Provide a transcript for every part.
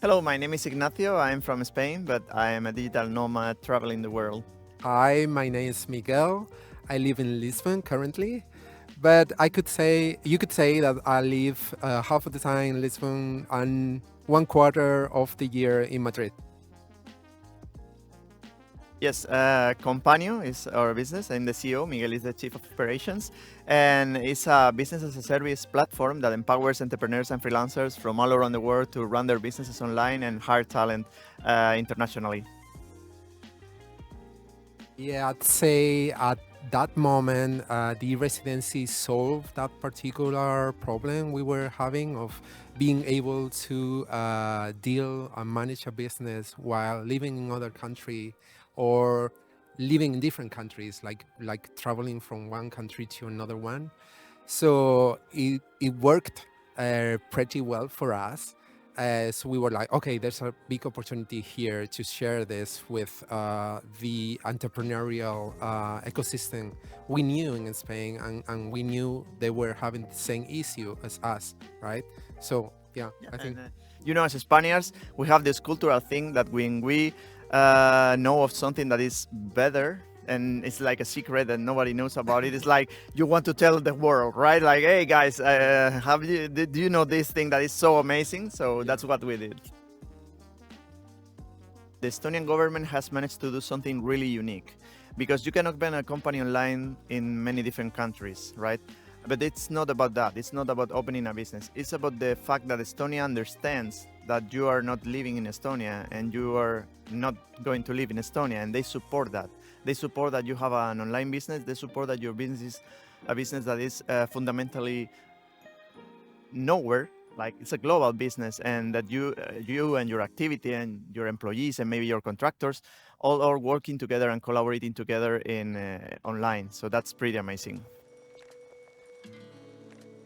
Hello, my name is Ignacio. I'm from Spain, but I am a digital nomad traveling the world. Hi, my name is Miguel. I live in Lisbon currently, but you could say that I live half of the time in Lisbon and one quarter of the year in Madrid. Yes, Companio is our business. I'm the CEO. Miguel is the Chief of Operations. And it's a business as a service platform that empowers entrepreneurs and freelancers from all around the world to run their businesses online and hire talent internationally. Yeah, I'd say at that moment, the residency solved that particular problem we were having of being able to deal and manage a business while living in other country or living in different countries, like traveling from one country to another one. So it worked pretty well for us. So we were like, okay, there's a big opportunity here to share this with the entrepreneurial ecosystem we knew in Spain, and we knew they were having the same issue as us, right? So yeah, Yeah, I think. and as Spaniards, we have this cultural thing that when we know of something that is better and it's like a secret that nobody knows about it, it's like you want to tell the world, right? Like, hey guys, do you know this thing that is so amazing? So Yeah. that's what we did. The Estonian government has managed to do something really unique because you can open a company online in many different countries, right? But it's not about that. It's not about opening a business. It's about the fact that Estonia understands that you are not living in Estonia and you are not going to live in Estonia, and they support that. They support that you have an online business. They support that your business is a business that is fundamentally nowhere, like it's a global business, and that you and your activity and your employees and maybe your contractors all are working together and collaborating together in online. So that's pretty amazing.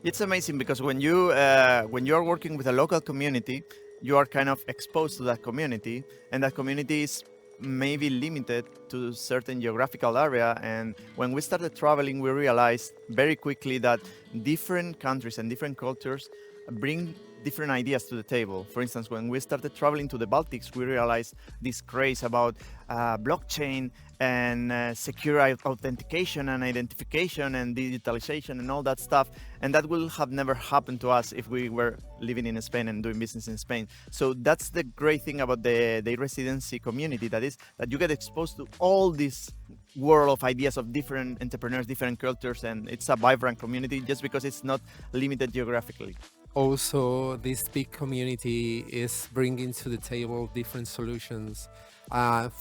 It's amazing because when you are working with a local community, you are kind of exposed to that community, and that community is maybe limited to certain geographical area. And when we started traveling, we realized very quickly that different countries and different cultures bring different ideas to the table. For instance, when we started traveling to the Baltics, we realized this craze about blockchain and secure authentication and identification and digitalization and all that stuff. And that will have never happened to us if we were living in Spain and doing business in Spain. So that's the great thing about the residency community, that is that you get exposed to all this world of ideas of different entrepreneurs, different cultures, and it's a vibrant community just because it's not limited geographically. Also, this big community is bringing to the table different solutions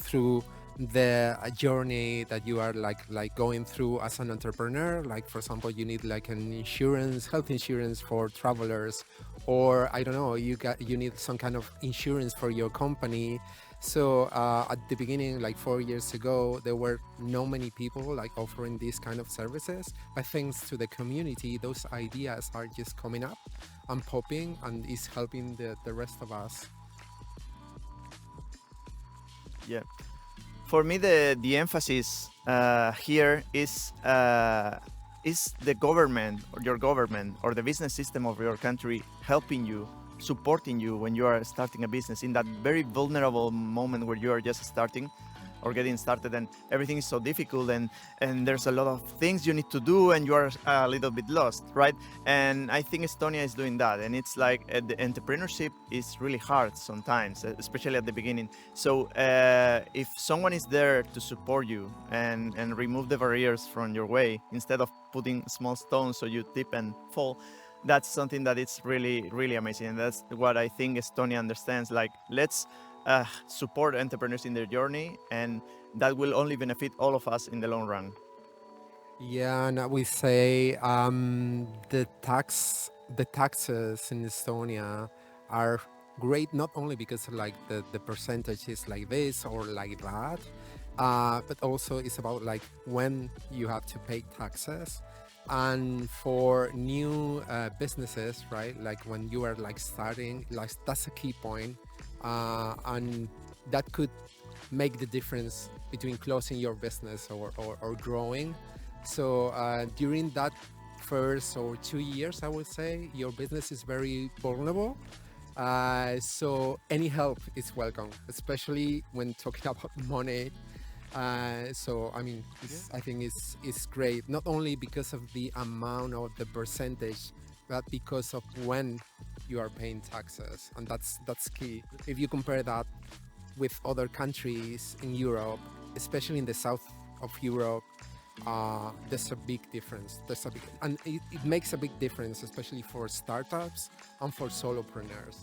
through the journey that you are like going through as an entrepreneur. Like, for example, you need like an insurance, health insurance for travelers, or I don't know, you need some kind of insurance for your company. So at the beginning, like 4 years ago, there were no many people like offering these kind of services. But thanks to the community, those ideas are just coming up and popping, and is helping the rest of us. Yeah. For me, the emphasis here is the government or your government or the business system of your country helping you, supporting you when you are starting a business in that very vulnerable moment where you are just starting or getting started, and everything is so difficult, and there's a lot of things you need to do and you are a little bit lost, right? And I think Estonia is doing that, and it's like the entrepreneurship is really hard sometimes, especially at the beginning. So if someone is there to support you and remove the barriers from your way instead of putting small stones so you tip and fall, that's something that it's really really amazing, and that's what I think Estonia understands. Like, let's support entrepreneurs in their journey, and that will only benefit all of us in the long run. Yeah, and we say the taxes in Estonia are great, not only because like the percentage is like this or like that, but also it's about like when you have to pay taxes. And for new businesses, right, like when you are like starting, like that's a key point, and that could make the difference between closing your business or growing. So during that first or 2 years, I would say your business is very vulnerable. So any help is welcome, especially when talking about money. So I mean, I think it's great, not only because of the amount or the percentage, but because of when you are paying taxes, and that's key. If you compare that with other countries in Europe, especially in the south of Europe, there's a big difference. And it makes a big difference, especially for startups and for solopreneurs.